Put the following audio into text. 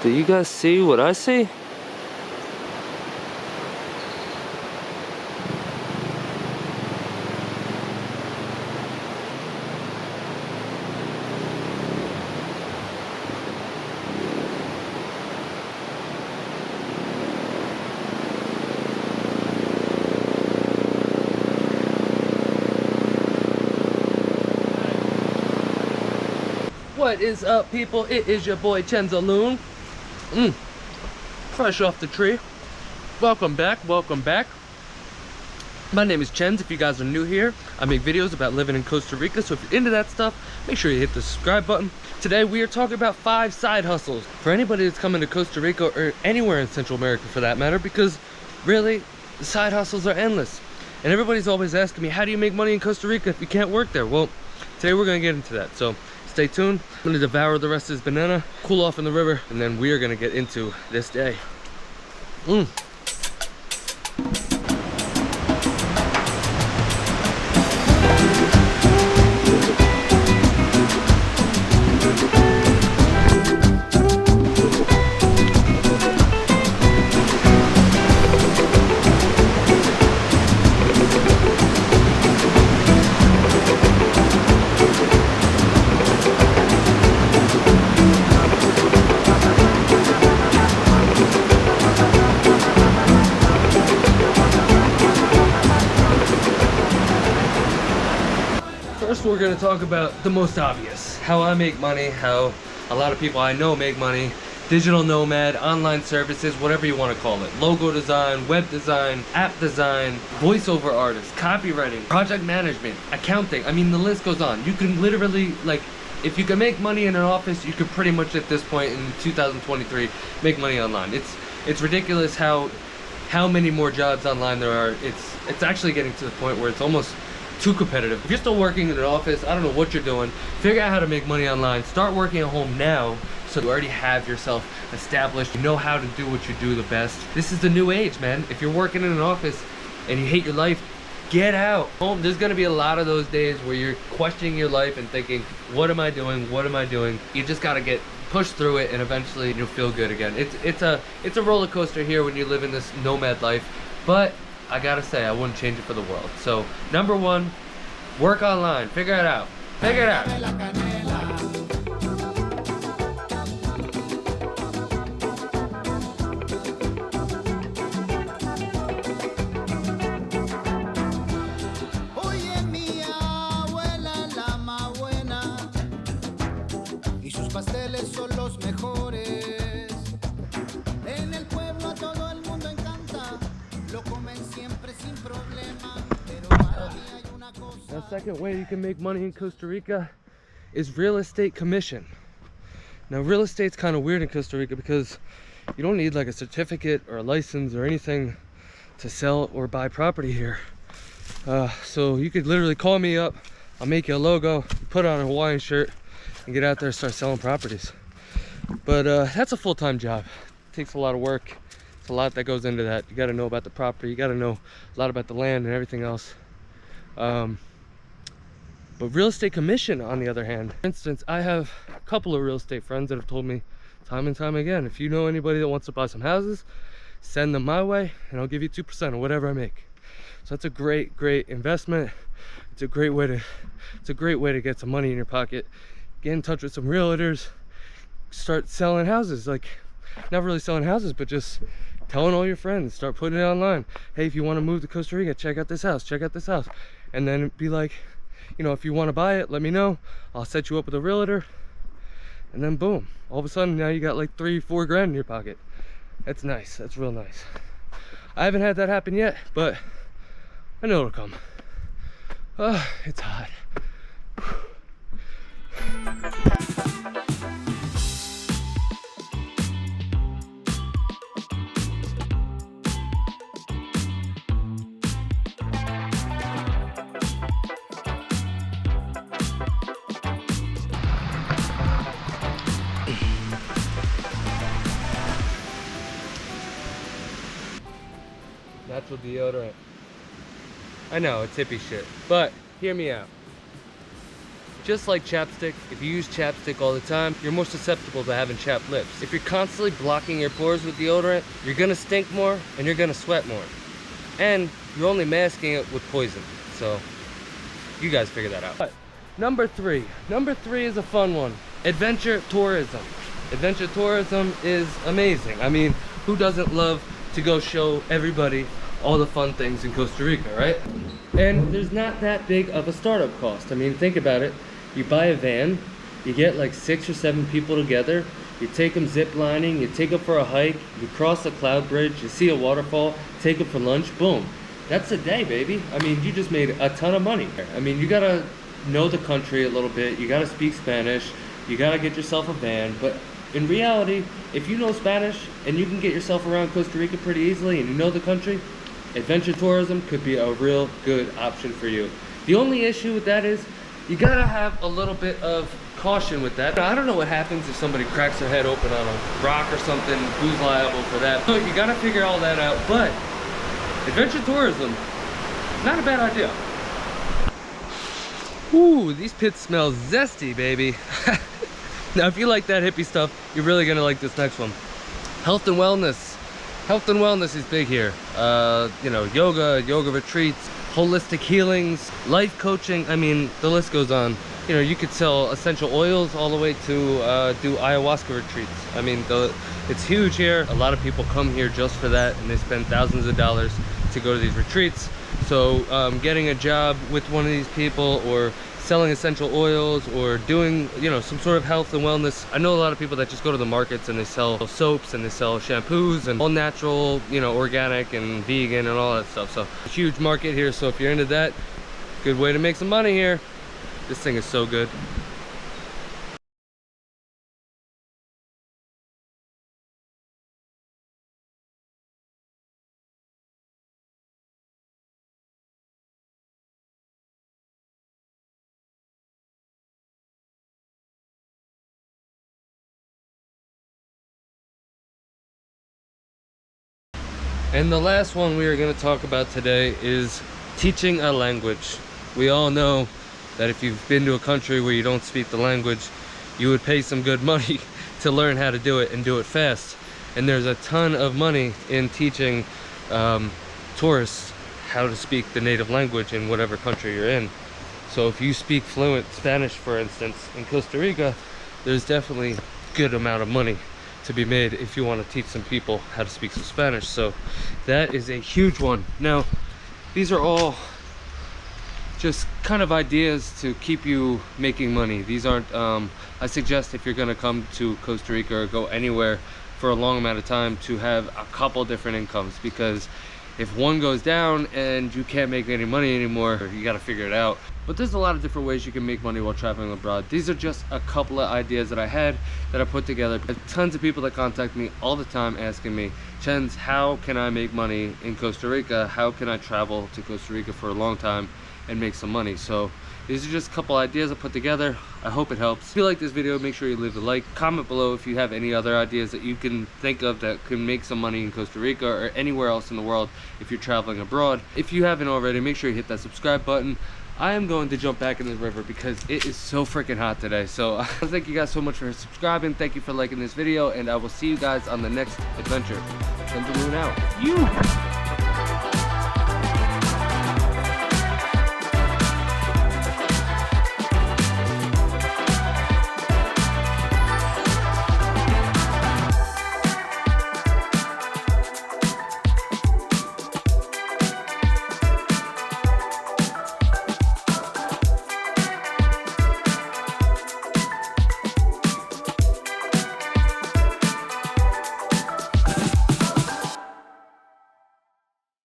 Do you guys see what I see? What is up, people? It is your boy Chenzaloon. Fresh off the tree. Welcome back, welcome back. My name is Chenz. If you guys are new here, I make videos about living in Costa Rica, so if you're into that stuff, make sure you hit the subscribe button. Today we are talking about 5 side hustles for anybody that's coming to Costa Rica or anywhere in Central America for that matter, because really the side hustles are endless. And everybody's always asking me, how do you make money in Costa Rica if you can't work there? Well, today we're gonna get into that, so stay tuned. I'm gonna devour the rest of this banana, cool off in the river, and then we are gonna get into this day. First, we're going to talk about the most obvious, how I make money, how a lot of people I know make money. Digital nomad, online services, whatever you want to call it. Logo design, web design, app design, voiceover artist, copywriting, project management, accounting. I mean, the list goes on. You can literally, like, if you can make money in an office, you could pretty much at this point in 2023 make money online. It's ridiculous how many more jobs online there are. It's actually getting to the point where it's almost too competitive. If you're still working in an office, I don't know what you're doing, figure out how to make money online. Start working at home now, so you already have yourself established. You know how to do what you do the best. This is the new age, man. If you're working in an office and you hate your life, get out. Home, there's gonna be a lot of those days where you're questioning your life and thinking, what am I doing? What am I doing? You just gotta get pushed through it, and eventually you'll feel good again. It's a roller coaster here when you live in this nomad life, but I gotta say, I wouldn't change it for the world. So, number 1, work online. Figure it out. Figure it out. The second way you can make money in Costa Rica is real estate commission. Now, real estate's kind of weird in Costa Rica because you don't need like a certificate or a license or anything to sell or buy property here. So you could literally call me up, I'll make you a logo, put on a Hawaiian shirt, and get out there and start selling properties. But that's a full-time job. It takes a lot of work. It's a lot that goes into that. You got to know about the property, you got to know a lot about the land and everything else. But real estate commission, on the other hand, for instance, I have a couple of real estate friends that have told me time and time again, if you know anybody that wants to buy some houses, send them my way and I'll give you 2% of whatever I make. So that's a great investment. It's a great way to get some money in your pocket. Get in touch with some realtors, start selling houses. Like, not really selling houses, but just telling all your friends, start putting it online. Hey, if you want to move to Costa Rica, check out this house, check out this house. And then be like, you know, if you want to buy it, let me know. I'll set you up with a realtor. And then boom, all of a sudden now you got like 3-4 grand in your pocket. That's nice. That's real nice. I haven't had that happen yet, but I know it'll come. It's hot. Natural deodorant. I know, it's hippie shit, but hear me out. just like chapstick, if you use chapstick all the time, you're more susceptible to having chapped lips. If you're constantly blocking your pores with deodorant, you're gonna stink more and you're gonna sweat more. And you're only masking it with poison. So you guys figure that out. But number three is a fun one. Adventure tourism. Adventure tourism is amazing. I mean, who doesn't love to go show everybody all the fun things in Costa Rica, right? And there's not that big of a startup cost. I mean, think about it. You buy a van, you get like 6 or 7 people together, you take them zip lining, you take them for a hike, you cross a cloud bridge, you see a waterfall, take them for lunch, boom. That's a day, baby. I mean, you just made a ton of money. I mean, you gotta know the country a little bit, you gotta speak Spanish, you gotta get yourself a van, but in reality, if you know Spanish and you can get yourself around Costa Rica pretty easily and you know the country, adventure tourism could be a real good option for you. The only issue with that is you gotta have a little bit of caution with that. I don't know what happens if somebody cracks their head open on a rock or something, who's liable for that. So you gotta figure all that out, but adventure tourism, not a bad idea. Ooh, these pits smell zesty, baby. Now, if you like that hippie stuff, you're really gonna like this next one. Health and wellness. Health and wellness is big here. You know, yoga retreats, holistic healings, life coaching. I mean, the list goes on. You know, you could sell essential oils all the way to do ayahuasca retreats. I mean, it's huge here. A lot of people come here just for that, and they spend thousands of dollars to go to these retreats. So getting a job with one of these people, or selling essential oils, or doing, you know, some sort of health and wellness. I know a lot of people that just go to the markets and they sell soaps and they sell shampoos and all natural, you know, organic and vegan and all that stuff. So a huge market here. So if you're into that, good way to make some money here. This thing is so good. And the last one we are going to talk about today is teaching a language. We all know that if you've been to a country where you don't speak the language, you would pay some good money to learn how to do it and do it fast. And there's a ton of money in teaching tourists how to speak the native language in whatever country you're in. So if you speak fluent Spanish, for instance, in Costa Rica, there's definitely a good amount of money to be made if you want to teach some people how to speak some Spanish. So that is a huge one. Now, these are all just kind of ideas to keep you making money. These aren't, I suggest if you're going to come to Costa Rica or go anywhere for a long amount of time, to have a couple different incomes, because if one goes down and you can't make any money anymore, you got to figure it out. But there's a lot of different ways you can make money while traveling abroad. These are just a couple of ideas that I had that I put together. There's tons of people that contact me all the time asking me, Chens, how can I make money in Costa Rica? How can I travel to Costa Rica for a long time and make some money? So these are just a couple ideas I put together. I hope it helps. If you like this video, make sure you leave a like. Comment below if you have any other ideas that you can think of that can make some money in Costa Rica or anywhere else in the world if you're traveling abroad. If you haven't already, make sure you hit that subscribe button. I am going to jump back in the river because it is so freaking hot today. So thank you guys so much for subscribing. Thank you for liking this video, and I will see you guys on the next adventure. Send the moon out. You.